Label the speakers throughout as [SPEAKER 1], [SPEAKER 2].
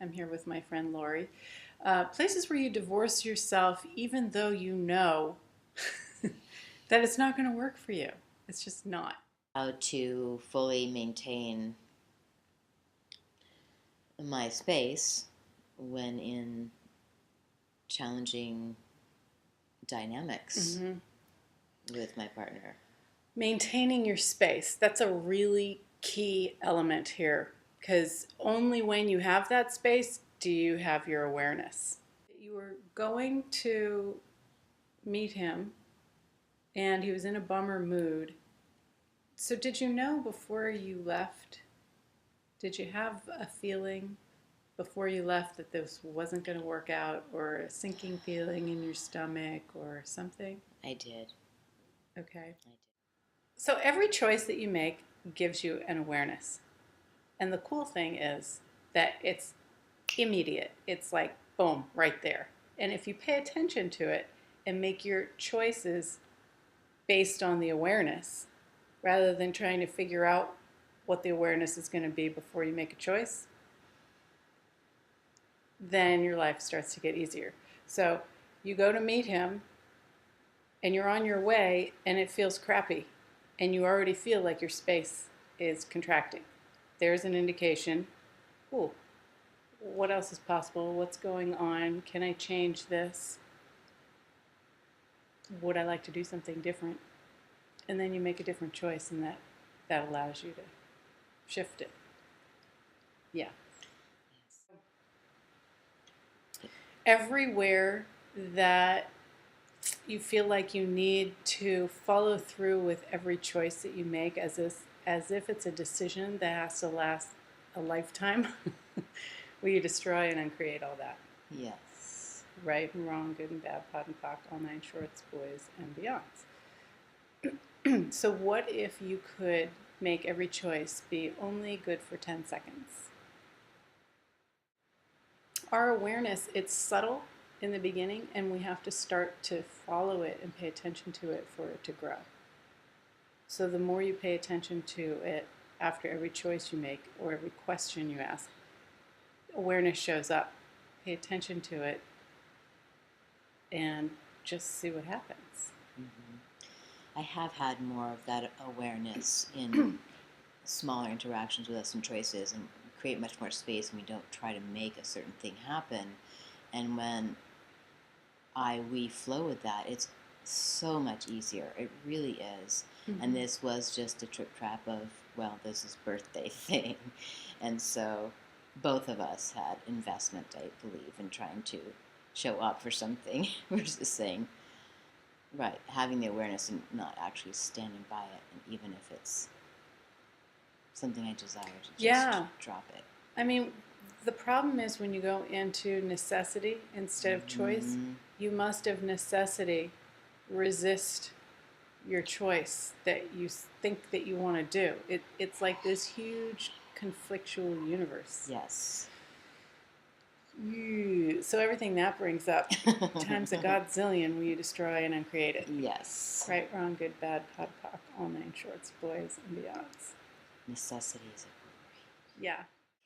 [SPEAKER 1] I'm here with my friend Lori. Places where you divorce yourself even though you know that it's not going to work for you. It's just not.
[SPEAKER 2] How to fully maintain my space when in challenging dynamics
[SPEAKER 1] Mm-hmm.
[SPEAKER 2] with my partner.
[SPEAKER 1] Maintaining your space, that's a really key element here because only when you have that space do you have your awareness. You were going to meet him and he was in a bummer mood. So, did you know before you left? Did you have a feeling before you left that this wasn't going to work out, or a sinking feeling in your stomach, or something?
[SPEAKER 2] I did.
[SPEAKER 1] Okay.
[SPEAKER 2] I did.
[SPEAKER 1] So, every choice that you make gives you an awareness. And the cool thing is that it's immediate, it's like boom, right there. And if you pay attention to it and make your choices based on the awareness, rather than trying to figure out what the awareness is going to be before you make a choice, then your life starts to get easier. So you go to meet him and you're on your way and it feels crappy and you already feel like your space is contracting. There's an indication, ooh, what else is possible? What's going on? Can I change this? Would I like to do something different? And then you make a different choice and that allows you to shift it. Yeah. Everywhere that you feel like you need to follow through with every choice that you make as if it's a decision that has to last a lifetime, will you destroy and uncreate all that?
[SPEAKER 2] Yes.
[SPEAKER 1] Right and wrong, good and bad, pot and pock, all nine shorts, boys and beyonds. So what if you could make every choice be only good for 10 seconds? Our awareness, it's subtle in the beginning, and we have to start to follow it and pay attention to it for it to grow. So the more you pay attention to it after every choice you make or every question you ask, awareness shows up. Pay attention to it and just see what happens.
[SPEAKER 2] Mm-hmm. I have had more of that awareness in smaller interactions with us and choices, and create much more space, and we don't try to make a certain thing happen. And when we flow with that, it's so much easier. It really is.
[SPEAKER 1] Mm-hmm.
[SPEAKER 2] And this was just a trip trap of, well, this is birthday thing. And so both of us had investment, I believe, in trying to show up for something versus saying, right, having the awareness and not actually standing by it. And even if it's something I desire to just drop it.
[SPEAKER 1] I mean, the problem is when you go into necessity instead of choice, you must of necessity resist your choice that you think that you want to do. It's like this huge conflictual universe.
[SPEAKER 2] Yes.
[SPEAKER 1] So everything that brings up times a godzillion will you destroy and uncreate it.
[SPEAKER 2] Yes.
[SPEAKER 1] Right, wrong, good, bad, pod, poc, all nine shorts, boys and beyonds.
[SPEAKER 2] Necessity is a glory.
[SPEAKER 1] Yeah.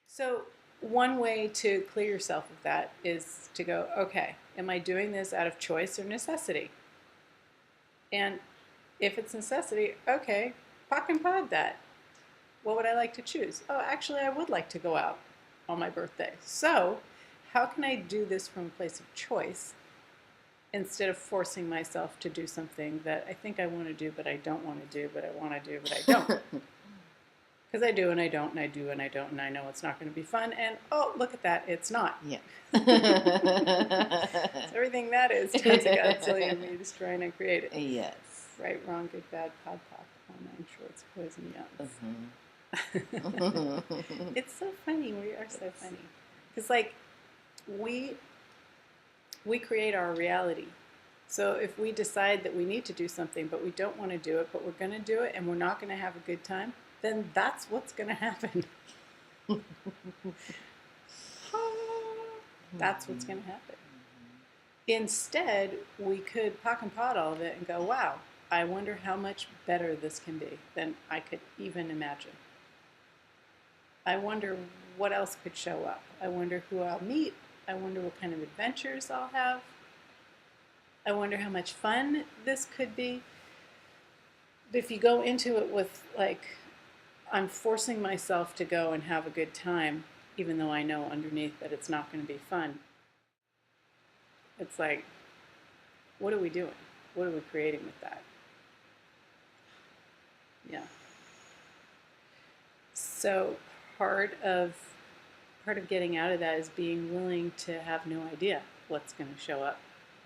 [SPEAKER 1] So one way to clear yourself of that is to go, okay, am I doing this out of choice or necessity? And if it's necessity, okay, pock and pod that. What would I like to choose? Oh, actually, I would like to go out on my birthday. So how can I do this from a place of choice instead of forcing myself to do something that I think I want to do, but I don't want to do, but I want to do, but I don't? Because I do and I don't, and I do and I don't, and I know it's not going to be fun, and oh, look at that, it's not.
[SPEAKER 2] Yeah.
[SPEAKER 1] So everything that is times a godzillion, me destroying and create it.
[SPEAKER 2] Yes.
[SPEAKER 1] Right, wrong, good, bad, pod, poc, all nine shorts, boys and beyonds.
[SPEAKER 2] Mm-hmm.
[SPEAKER 1] It's so funny. We are so funny. Because, like, we create our reality. So if we decide that we need to do something, but we don't want to do it, but we're going to do it, and we're not going to have a good time, then that's what's going to happen. That's what's going to happen. Instead, we could pock and pot all of it and go, wow, I wonder how much better this can be than I could even imagine. I wonder what else could show up. I wonder who I'll meet. I wonder what kind of adventures I'll have. I wonder how much fun this could be. But if you go into it with, like, I'm forcing myself to go and have a good time, even though I know underneath that it's not going to be fun, it's like, what are we doing? What are we creating with that? Yeah. So part of getting out of that is being willing to have no idea what's going to show up.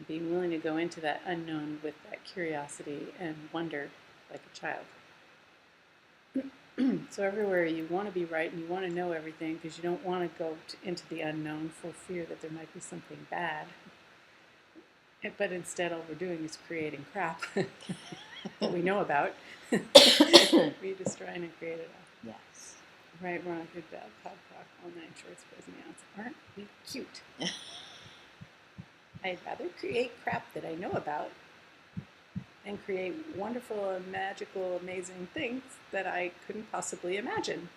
[SPEAKER 1] Being willing to go into that unknown with that curiosity and wonder like a child. So everywhere you want to be right and you want to know everything because you don't want to go into the unknown for fear that there might be something bad. But instead, all we're doing is creating crap that we know about. We're destroying and create it all.
[SPEAKER 2] Yes.
[SPEAKER 1] Right, wrong, good, bad, pop, rock, all nine shorts, boys and meows. Aren't we cute? I'd rather create crap that I know about and create wonderful and magical, amazing things that I couldn't possibly imagine.